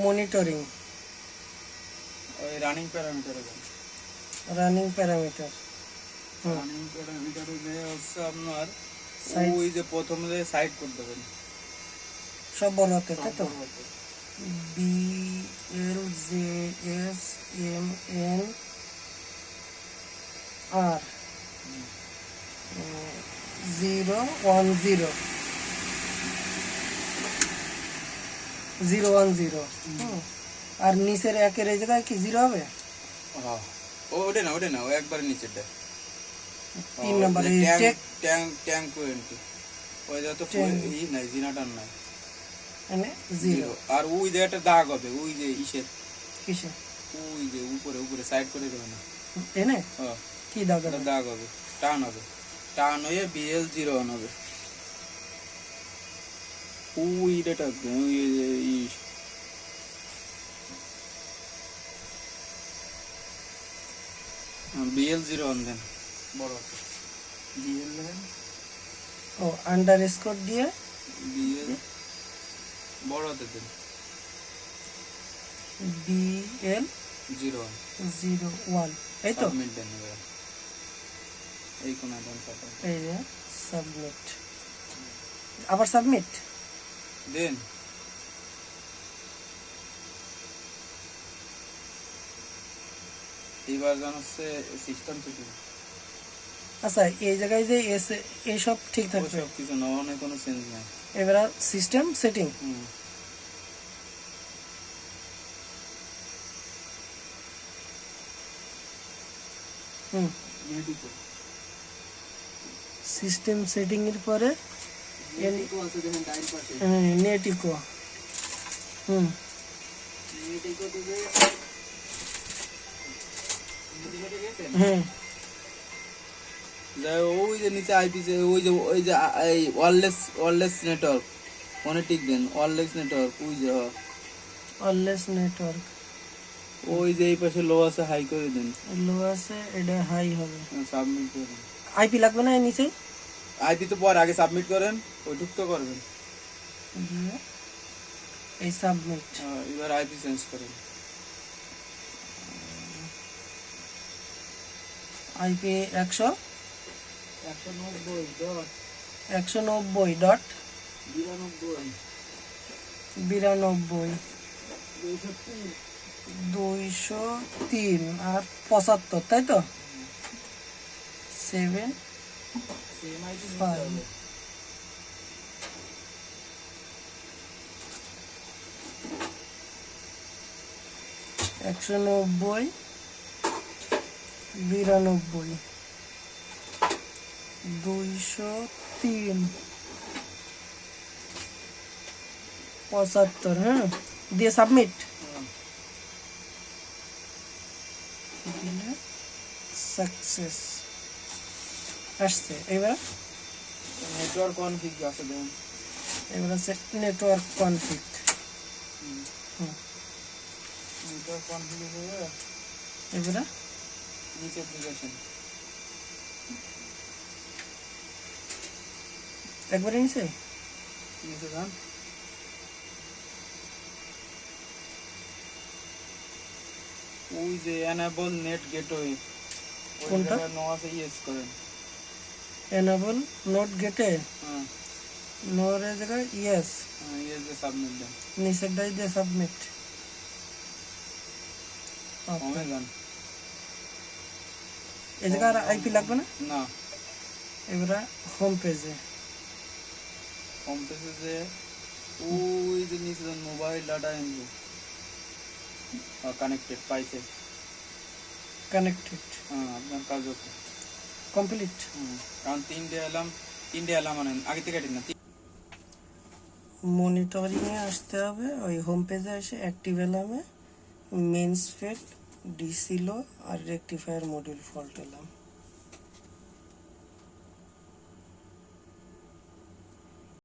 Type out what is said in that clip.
Monitoring ওই running parameter running parameter হচ্ছে আপনার Side. ওই যে প্রথমে যে সাইড করে দেবেন সব বড় হাতে তাই তো B L J S M N R 010 010 আর নিচের একের এই জায়গায় কি 0 হবে? হ্যাঁ ওটা না ও একবার নিচেটা 3 নাম্বার এই ট্যাঙ্ক টোয়েন্টি ওই যা তো এই নাই জিনাটার নাই মানে 0 আর ওই যে একটা দাগ হবে ওই যে ইসের কিসে ওই যে উপরে সাইড করে দেবে না এনে হ্যাঁ কি দাগ হবে? দাগ হবে টান হয়ে BL01 হবে ওই এটা ওই BL01 দেন বড় BL দেন ও আন্ডারস্কোর দিয়ে BL বড় হাতে দেন BL01 এই তো সাবমিট দেন এই কোন দেন এই যে সাবমিট আবার সাবমিট দেন এইবার জানাচ্ছে সিস্টেম সেটিং আচ্ছা এই জায়গায় যে এস এই সব ঠিক থাকবে সব কিছু না অনেক কোনো চেঞ্জ নাই এবার সিস্টেম সেটিং সিস্টেম সেটিং এর পরে নেটিকো আছে দেখেন ডাইল পাশে নেটিকো নেটিকো দিবে ওই যে নিচে আইপি ওই যে এই ওয়্যারলেস নেটওয়ার্ক ফোনে টিক দেন ওয়্যারলেস নেটওয়ার্ক ওই যে ওয়্যারলেস নেটওয়ার্ক ওই যে এই পাশে লো আছে হাই করে দেন লো আছে এটা হাই হবে সাবমিট করেন আইপি লাগবে না নিচে আইপি তো পরে আগে সাবমিট করেন ওইটুক তো করবেন এই সাবমিট এবার আইপি চেঞ্জ করেন আইপি 190.9203 আর 75 তাই তো 7 5 190 92 203 75 হ্যাঁ দিয়ে সাবমিট সাকসেস আসছে এবার নেটওয়ার্ক কনফিগ আছে দেন এবার আছে নেটওয়ার্ক কনফিগ নেটওয়ার্ক কনফিগ হবে এবার নিচে অ্যাপ্লিকেশন একবারে নিচে যান ওই যে এনেবল নেট গেটওয়ে কোনটা নো আছে ইয়েস করেন এনেবল নোট গেটে হ্যাঁ নোর এর জায়গায় ইয়েস ইয়েস দিয়ে সাবমিট দেন নিচের ডাই দিয়ে সাবমিট হবে গান এই জায়গায় আইপি লাগবে না না এবারে হোম পেজে যে ওই যে নিচে মোবাইল ডাটা এনবো কানেক্টেড পাইছে কানেক্টেড হ্যাঁ আপনার কাজ হচ্ছে কমপ্লিট কারণ তিনটে এলাম মানে আগে থেকে না মনিটরিং এ আসতে হবে ওই হোম পেজে এসে অ্যাক্টিভ এলামে মেইনসফেট ডিসি লো আর রেকটিফায়ার মডিউল ফল্ট এলাম